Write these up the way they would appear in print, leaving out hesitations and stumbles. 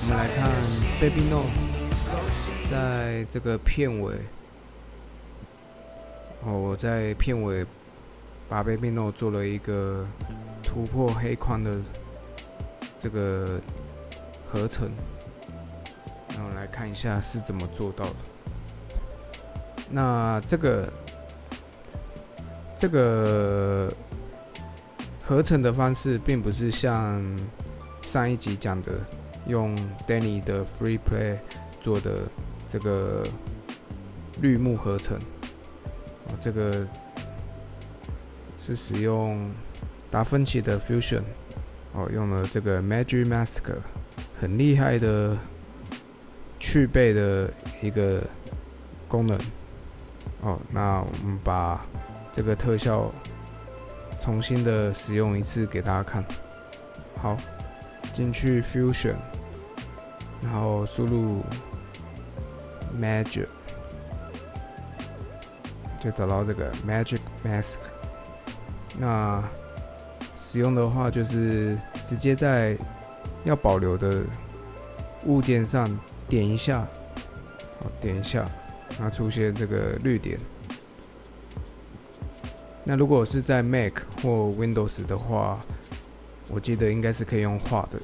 我们来看 Baby No 在这个片尾，我在片尾把 Baby No 做了一个突破黑框的这个合成，那我们来看一下是怎么做到的。那这个合成的方式并不是像上一集讲的用 Danny 的 Free Play 做的这个绿幕合成，这个是使用达芬奇的 Fusion， 用了这个 Magic Mask 很厉害的去背的一个功能。那我们把这个特效重新的使用一次给大家看。好，进去 Fusion， 然后输入 Magic， 就找到这个 Magic Mask。那使用的话，就是直接在要保留的物件上点一下，那出现这个绿点。那如果是在 Mac 或 Windows 的话，我记得应该是可以用画的。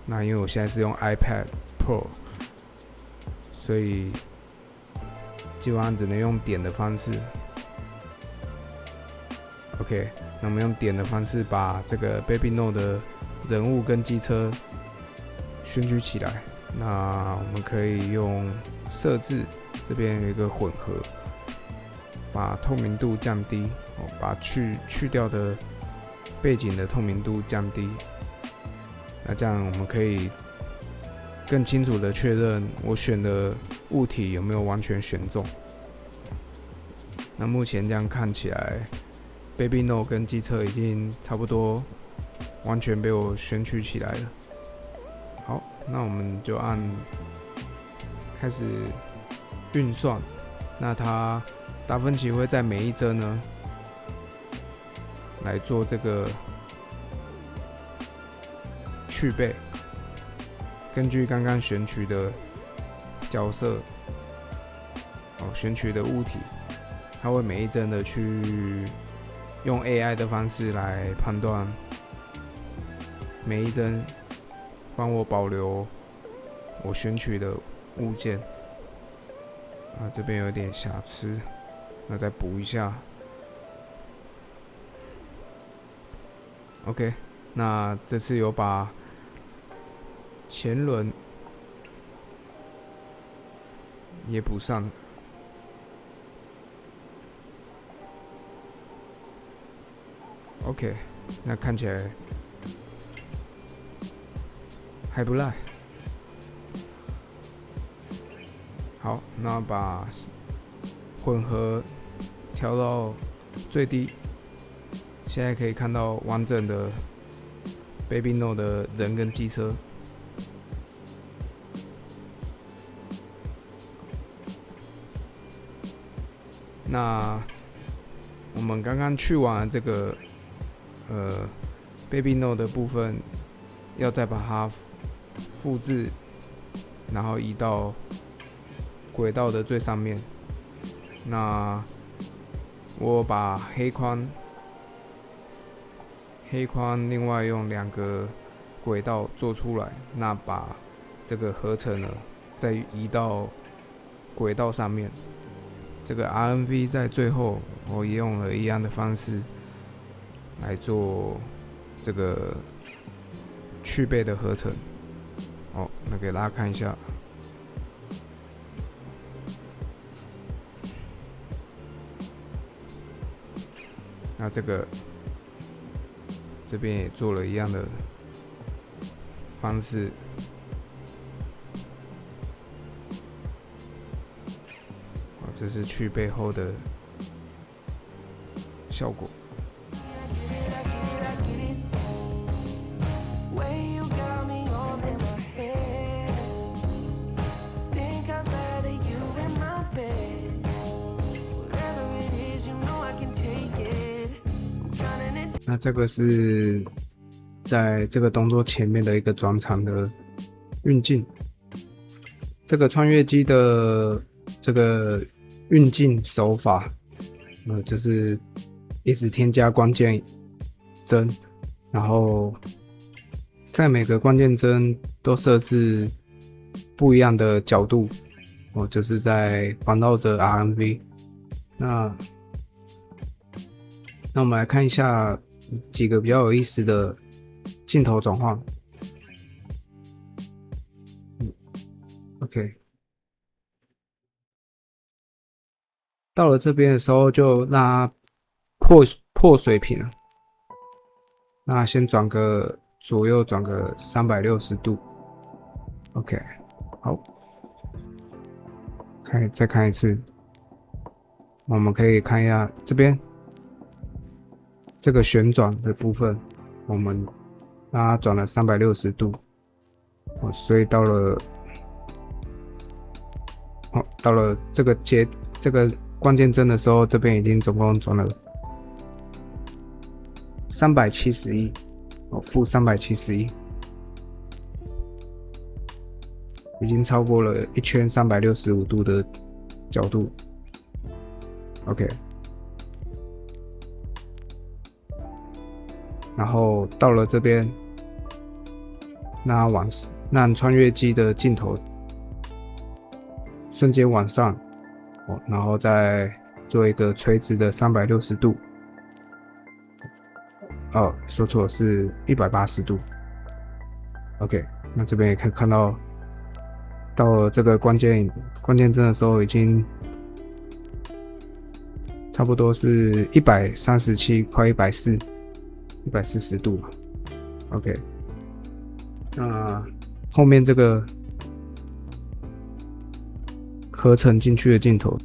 那因为我现在是用 iPad Pro， 所以基本上只能用点的方式。OK， 那我们用点的方式把这个 Baby No 的人物跟机车选举起来。那我们可以用设置，这边有一个混合，把透明度降低，把去掉的背景的透明度降低。那这样我们可以更清楚的确认我选的物体有没有完全选中。那目前这样看起来 ，Baby No 跟机车已经差不多完全被我选取起来了。好，那我们就按开始运算。那它达芬奇会在每一帧呢来做这个去背，根据刚刚选取的角色，选取的物体，它会每一帧的去用 AI 的方式来判断每一帧，帮我保留我选取的物件。这边有点瑕疵，那再补一下。OK， 那这次有把前轮也补上了。OK， 那看起来还不赖。好，那把混合调到最低，现在可以看到完整的 Baby No 的人跟机车。那我们刚刚去完这个Baby No 的部分，要再把它复制，然后移到轨道的最上面。那我把黑框另外用2个轨道做出来，那把这个合成呢再移到轨道上面。这个 RNV 在最后我也用了一样的方式来做这个去背的合成。那给大家看一下。那这边也做了一样的方式。这是去背后的效果。那这个是在这个动作前面的一个转场的运镜。这个穿越机的这个运镜手法，就是一直添加关键帧，然后在每个关键帧都设置不一样的角度，就是在环绕着 RMV。那我们来看一下几个比较有意思的镜头转换。OK， 到了这边的时候就让它破水平了。那先转个左右转个360度。OK， 好，再看一次。我们可以看一下这边这个旋转的部分，我们让它转了360度，所以到了这个关键帧的时候，这边已经总共转了371，负371，已经超过了一圈365度的角度。OK， 然后到了这边，让穿越机的镜头瞬间往上，然后再做一个垂直的360度。说错了，是180度。OK， 那这边也可以看到，到了这个关键帧的时候，已经差不多是137，快140度了。OK， 那后面这个合成进去的镜头，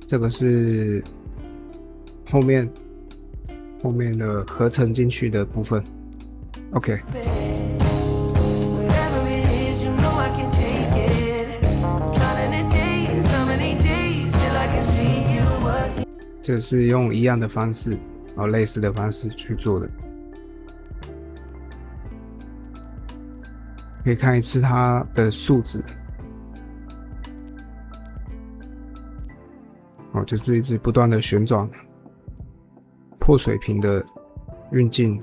这个是后面的合成进去的部分。OK， 这是用一样的方式，类似的方式去做的。可以看一次它的数值，就是一直不断的旋转，破水平的运镜。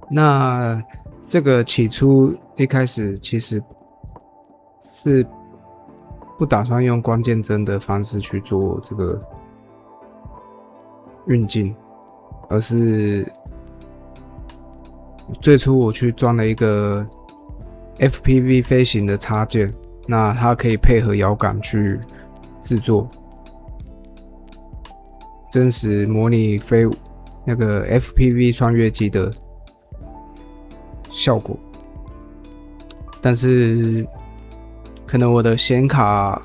那这个起初一开始其实是不打算用关键帧的方式去做这个运镜，而是最初我去装了一个 FPV 飞行的插件，那它可以配合摇杆去制作真实模拟飞那个 FPV 穿越机的效果。但是可能我的显卡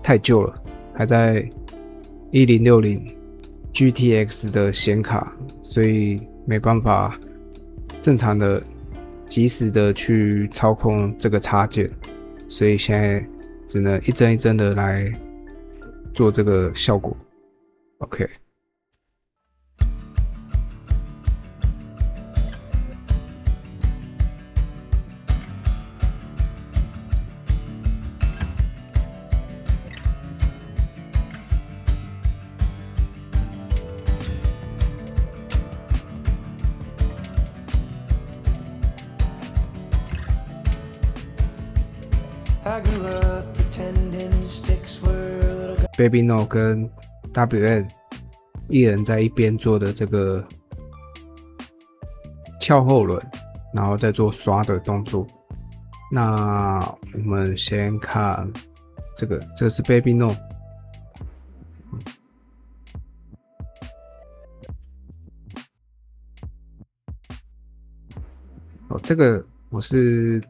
太旧了，还在1060 GTX 的显卡，所以没办法正常的及时的去操控这个插件，所以现在只能一帧一帧的来做这个效果。OK，Baby No 跟 WN 一人在一边做的这个翘后轮，然后再做刷的动作。那我们先看这是 Baby No。这个我是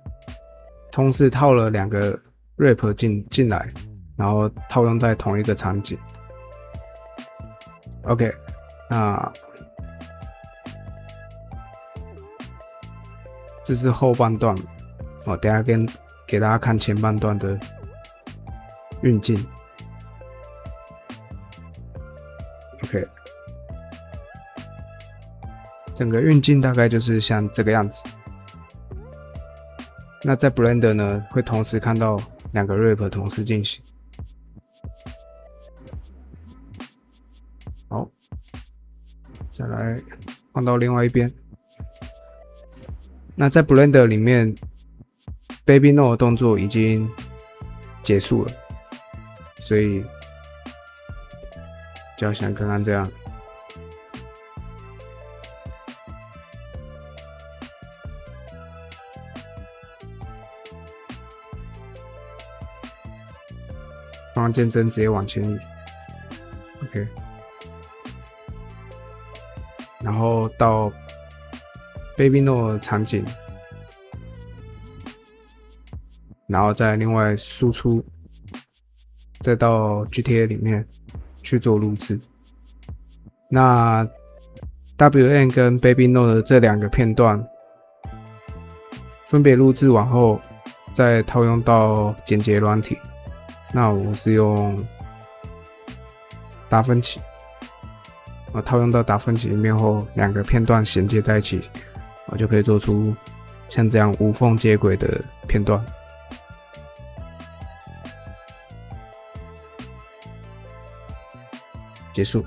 同时套了2个 Rap 进来，然后套用在同一个场景。OK， 那这是后半段，等一下给大家看前半段的运镜。OK， 整个运镜大概就是像这个样子。那在 Blender 呢，会同时看到2个 Rip 同时进行。好，再来换到另外一边。那在 Blender 里面 ，Baby No 的动作已经结束了，所以就要像刚刚这样。放键针直接往前移 ，OK， 然后到 Baby No 的场景，然后再另外输出，再到 GTA 里面去做录制。那 WN 跟 Baby No 的这2个片段，分别录制完后，再套用到剪辑软体。那我是用达芬奇，套用到达芬奇里面后，2个片段衔接在一起，我就可以做出像这样无缝接轨的片段。结束。